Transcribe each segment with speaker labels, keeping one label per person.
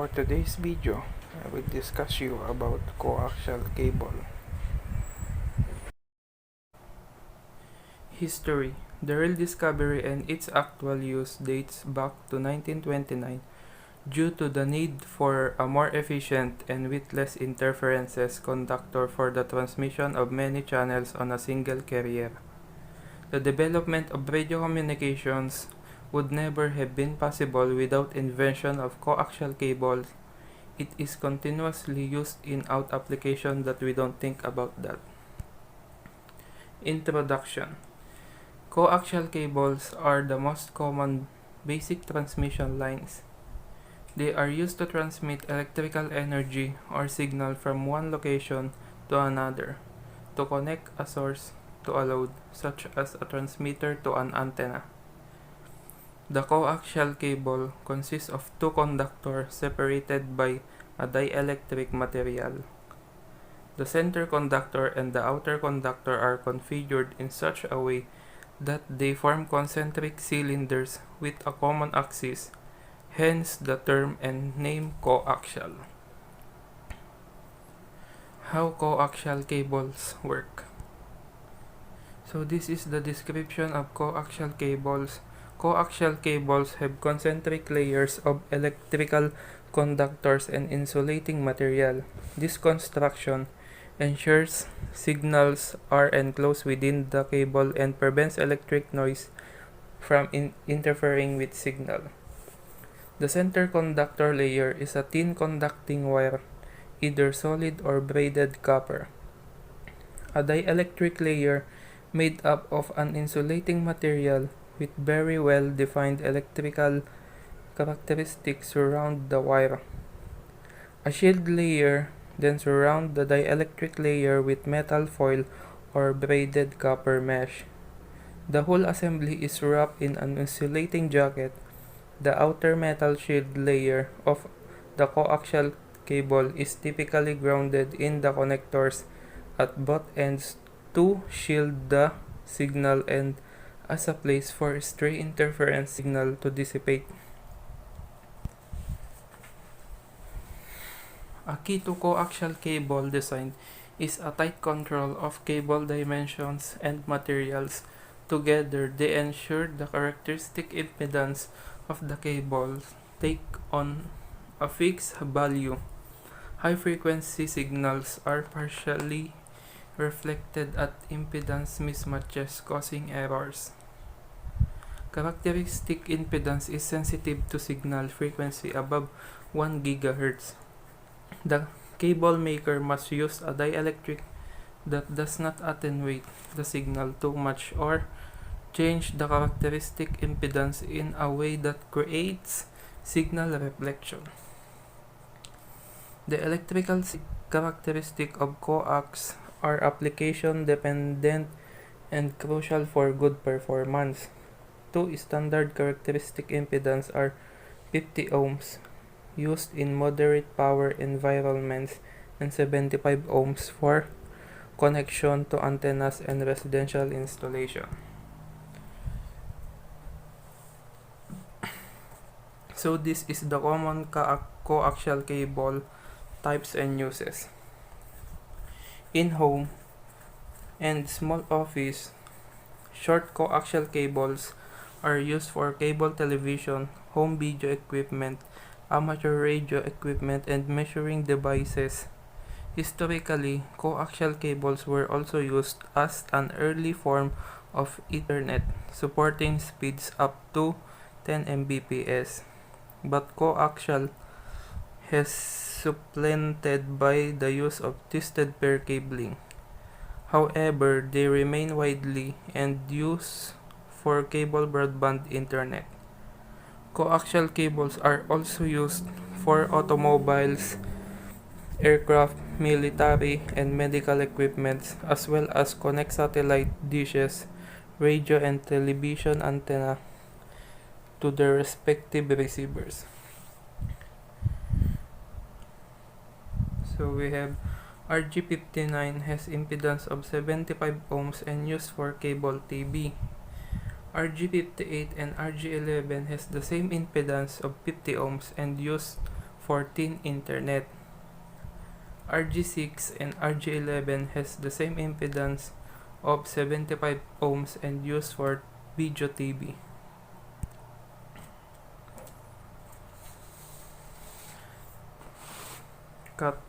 Speaker 1: For today's video, I will discuss you about coaxial cable. History. The real discovery and its actual use dates back to 1929 due to the need for a more efficient and with less interferences conductor for the transmission of many channels on a single carrier. The development of radio communications would never have been possible without invention of coaxial cables. It is continuously used in out application that we don't think about that. Introduction. Coaxial cables are the most common basic transmission lines. They are used to transmit electrical energy or signal from one location to another, to connect a source to a load, such as a transmitter to an antenna. The coaxial cable consists of two conductors separated by a dielectric material. The center conductor and the outer conductor are configured in such a way that they form concentric cylinders with a common axis, hence the term and name coaxial. How coaxial cables work. So this is the description of coaxial cables. Coaxial cables have concentric layers of electrical conductors and insulating material. This construction ensures signals are enclosed within the cable and prevents electric noise from interfering with signal. The center conductor layer is a thin conducting wire, either solid or braided copper. A dielectric layer made up of an insulating material with very well defined electrical characteristics surround the wire. A shield layer then surrounds the dielectric layer with metal foil or braided copper mesh. The whole assembly is wrapped in an insulating jacket. The outer metal shield layer of the coaxial cable is typically grounded in the connectors at both ends to shield the signal and as a place for stray interference signal to dissipate. A key to coaxial cable design is a tight control of cable dimensions and materials. Together, they ensure the characteristic impedance of the cable take on a fixed value. High-frequency signals are partially reflected at impedance mismatches, causing errors. Characteristic impedance is sensitive to signal frequency above 1 GHz. The cable maker must use a dielectric that does not attenuate the signal too much or change the characteristic impedance in a way that creates signal reflection. The electrical characteristics of coax are application dependent and crucial for good performance. Two standard characteristic impedance are 50 ohms used in moderate power environments and 75 ohms for connection to antennas and residential installation. So this is the common coaxial cable types and uses. In home and small office, short coaxial cables are used for cable television, home video equipment, amateur radio equipment, and measuring devices. Historically, coaxial cables were also used as an early form of Ethernet, supporting speeds up to 10 Mbps. But coaxial has supplanted by the use of twisted pair cabling. However, they remain widely and used for cable broadband internet. Coaxial cables are also used for automobiles, aircraft, military, and medical equipment, as well as connect satellite dishes, radio and television antenna to their respective receivers. So we have RG59 has impedance of 75 ohms and used for cable TV. RG58 and RG11 has the same impedance of 50 ohms and used 14 Internet. RG6 and RG11 has the same impedance of 75 ohms and used for video TV. Cut.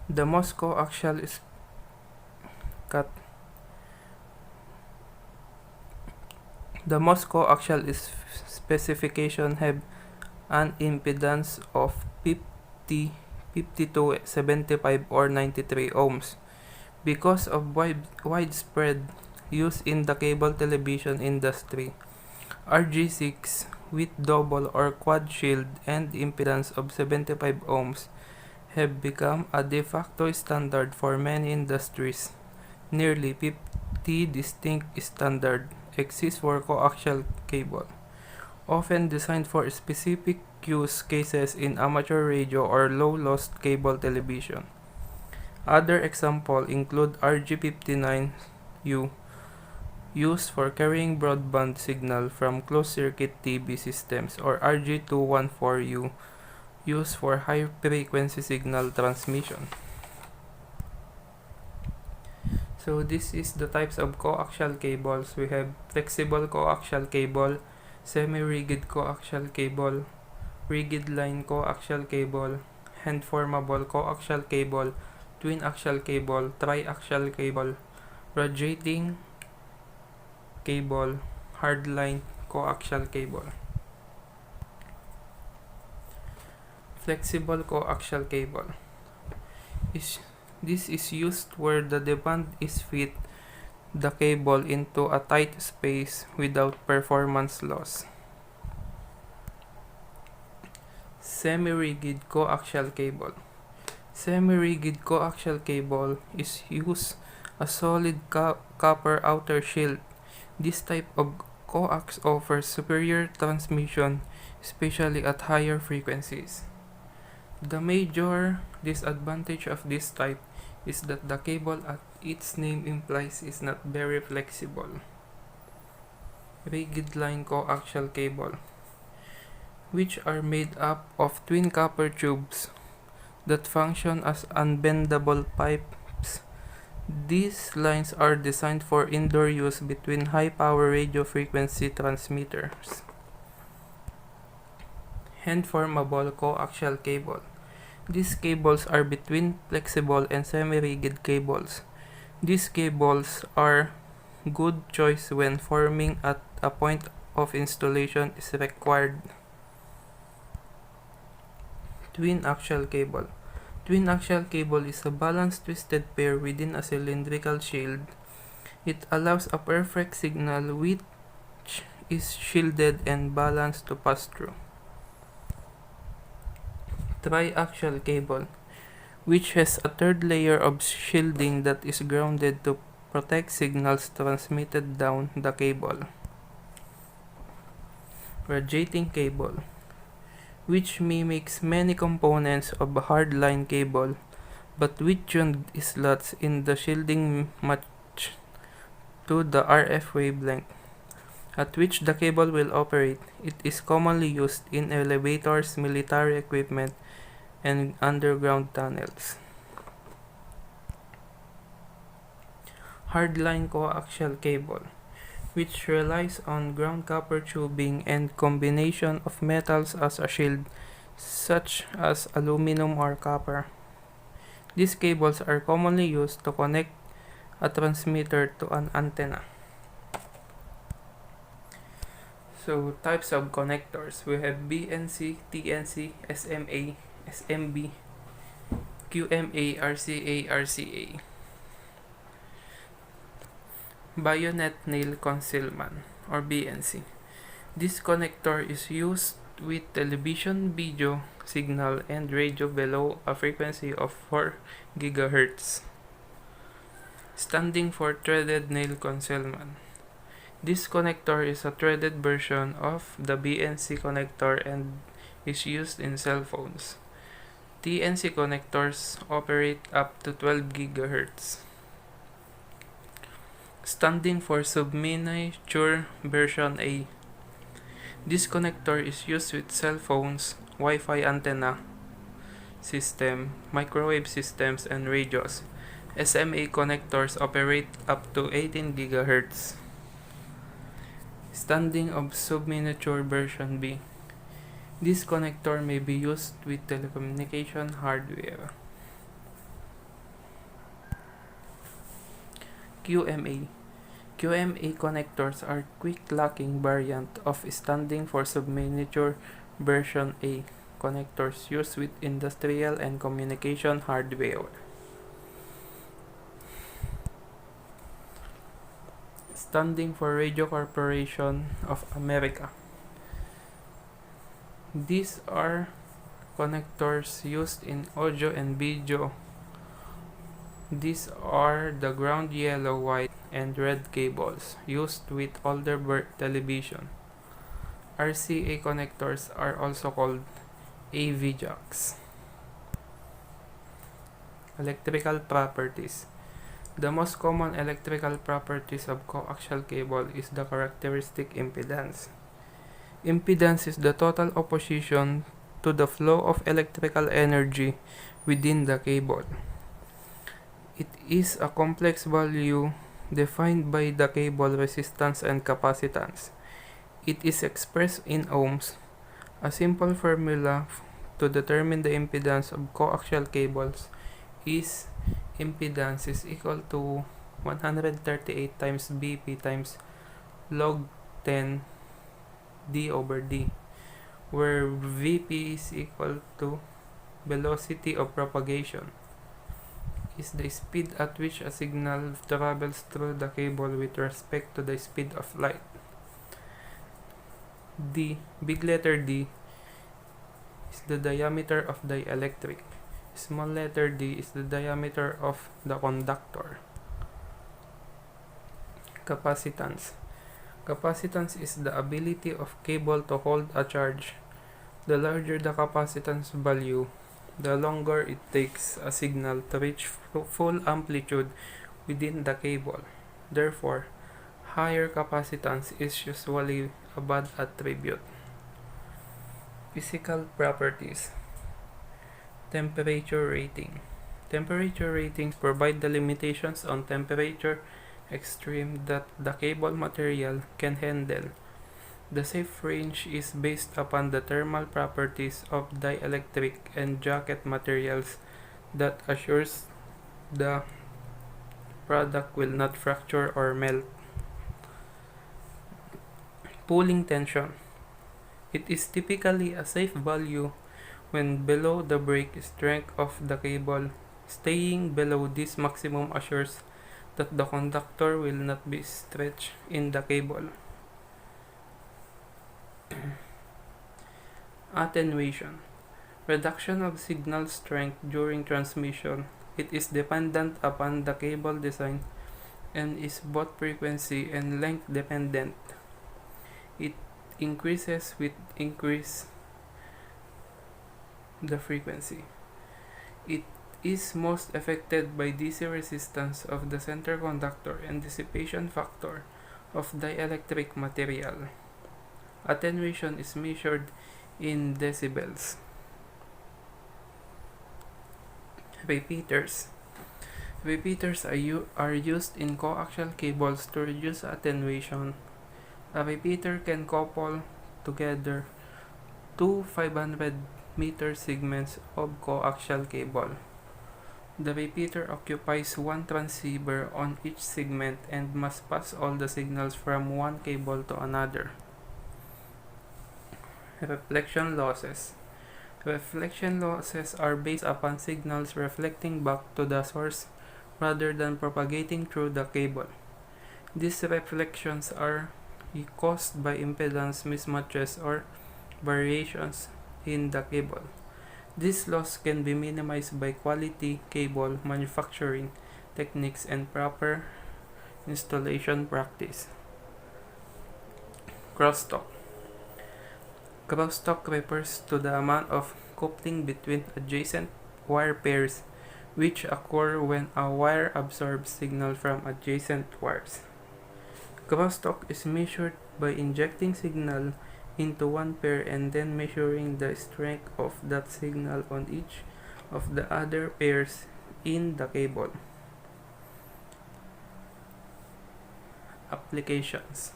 Speaker 1: The most coaxial is cut. The most coaxial specification have an impedance of 50, 52, 75 or 93 ohms. Because of widespread use in the cable television industry, RG6 with double or quad shield and impedance of 75 ohms have become a de facto standard for many industries. Nearly 50 distinct standards exist for coaxial cable, often designed for specific use cases in amateur radio or low-loss cable television. Other examples include RG59U, used for carrying broadband signal from closed-circuit TV systems, or RG214U, used for high-frequency signal transmission. So this is the types of coaxial cables. We have flexible coaxial cable, semi-rigid coaxial cable, rigid line coaxial cable, hand-formable coaxial cable, twin axial cable, tri-axial cable, rotating cable, hardline coaxial cable. Flexible coaxial cable. This is used where the demand is fit the cable into a tight space without performance loss. Semi-rigid coaxial cable. Semi-rigid coaxial cable is used a solid copper outer shield. This type of coax offers superior transmission, especially at higher frequencies. The major disadvantage of this type is that the cable, as its name implies, is not very flexible. Rigid line coaxial cable, which are made up of twin copper tubes that function as unbendable pipes. These lines are designed for indoor use between high-power radio frequency transmitters. Hand-formable coaxial cable. These cables are between flexible and semi-rigid cables. These cables are good choice when forming at a point of installation is required. Twin axial cable. Twin axial cable is a balanced twisted pair within a cylindrical shield. It allows a perfect signal which is shielded and balanced to pass through. Tri-axial cable, which has a third layer of shielding that is grounded to protect signals transmitted down the cable. Rotating cable, which mimics many components of a hardline cable, but with tuned slots in the shielding matched to the RF wavelength at which the cable will operate. It is commonly used in elevators, military equipment, and underground tunnels. Hardline coaxial cable, which relies on ground copper tubing and combination of metals as a shield, such as aluminum or copper. These cables are commonly used to connect a transmitter to an antenna. So, types of connectors. We have BNC, TNC, SMA, SMB, QMA, RCA, RCA. Bayonet nail concealment, or BNC. This connector is used with television video signal and radio below a frequency of 4 GHz. Standing for threaded nail concealment. This connector is a threaded version of the BNC connector and is used in cell phones. TNC connectors operate up to 12 GHz. Standing for Subminiature Version A. This connector is used with cell phones, Wi-Fi antenna system, microwave systems, and radios. SMA connectors operate up to 18 GHz. Standing of Subminiature Version B. This connector may be used with telecommunication hardware. QMA. QMA connectors are quick locking variant of standing for Subminiature Version A connectors used with industrial and communication hardware. Standing for Radio Corporation of America. These are connectors used in audio and video. These are the ground yellow, white, and red cables used with older television. RCA connectors are also called AV jacks. Electrical properties. The most common electrical properties of coaxial cable is the characteristic impedance. Impedance is the total opposition to the flow of electrical energy within the cable. It is a complex value defined by the cable resistance and capacitance. It is expressed in ohms. A simple formula to determine the impedance of coaxial cables is impedance is equal to 138 times Bp times log 10 d over d, where Vp is equal to velocity of propagation, is the speed at which a signal travels through the cable with respect to the speed of light. D, big letter D, is the diameter of the dielectric. Small letter d is the diameter of the conductor. Capacitance. Capacitance is the ability of cable to hold a charge. The larger the capacitance value, the longer it takes a signal to reach full amplitude within the cable. Therefore, higher capacitance is usually a bad attribute. Physical properties. Temperature rating. Temperature ratings provide the limitations on temperature extreme that the cable material can handle. The safe range is based upon the thermal properties of dielectric and jacket materials that assures the product will not fracture or melt. Pulling tension. It is typically a safe value when below the break strength of the cable. Staying below this maximum assures that the conductor will not be stretched in the cable. Attenuation. Reduction of signal strength during transmission. It is dependent upon the cable design and is both frequency and length dependent. It increases with increase the frequency. It is most affected by DC resistance of the center conductor and dissipation factor of dielectric material. Attenuation is measured in decibels. Repeaters. Repeaters are used in coaxial cables to reduce attenuation. A repeater can couple together two 500-meter segments of coaxial cable. The repeater occupies one transceiver on each segment and must pass all the signals from one cable to another. Reflection losses. Reflection losses are based upon signals reflecting back to the source rather than propagating through the cable. These reflections are caused by impedance mismatches or variations in the cable. This loss can be minimized by quality cable manufacturing techniques and proper installation practice. Crosstalk. Crosstalk refers to the amount of coupling between adjacent wire pairs which occur when a wire absorbs signal from adjacent wires. Crosstalk is measured by injecting signal into one pair and then measuring the strength of that signal on each of the other pairs in the cable. Applications.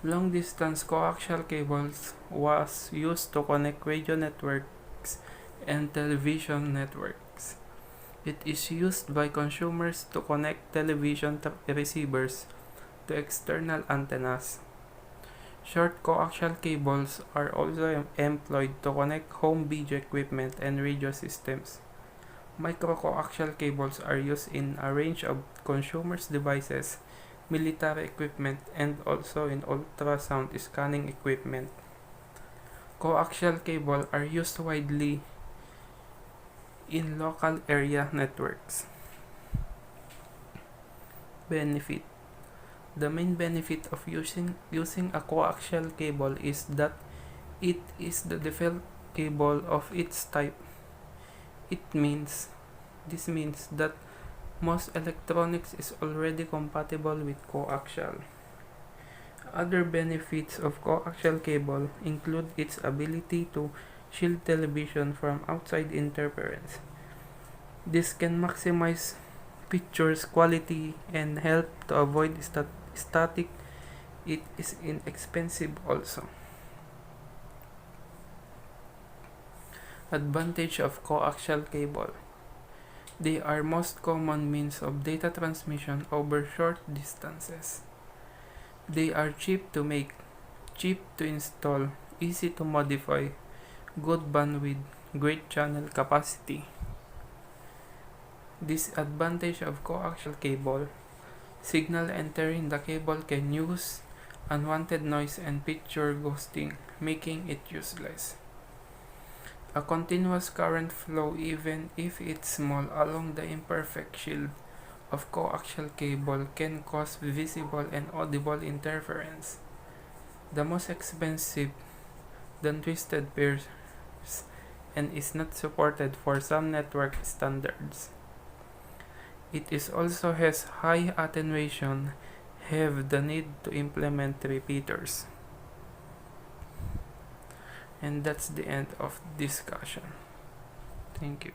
Speaker 1: Long-distance coaxial cables was used to connect radio networks and television networks. It is used by consumers to connect television receivers to external antennas. Short coaxial cables are also employed to connect home video equipment and radio systems. Microcoaxial cables are used in a range of consumers' devices, military equipment, and also in ultrasound scanning equipment. Coaxial cable are used widely in local area networks. Benefit. The main benefit of using a coaxial cable is that it is the default cable of its type. This means that most electronics is already compatible with coaxial. Other benefits of coaxial cable include its ability to shield television from outside interference. This can maximize pictures quality and help to avoid static. It is inexpensive also. Advantage of coaxial cable. They are most common means of data transmission over short distances. They are cheap to make, cheap to install, easy to modify, good bandwidth, great channel capacity. Disadvantage of coaxial cable. Signal entering the cable can use unwanted noise and picture ghosting, making it useless. A continuous current flow, even if it's small, along the imperfect shield of coaxial cable can cause visible and audible interference. The most expensive than twisted pairs and is not supported for some network standards. It is also has high attenuation, have the need to implement repeaters. And that's the end of discussion. Thank you.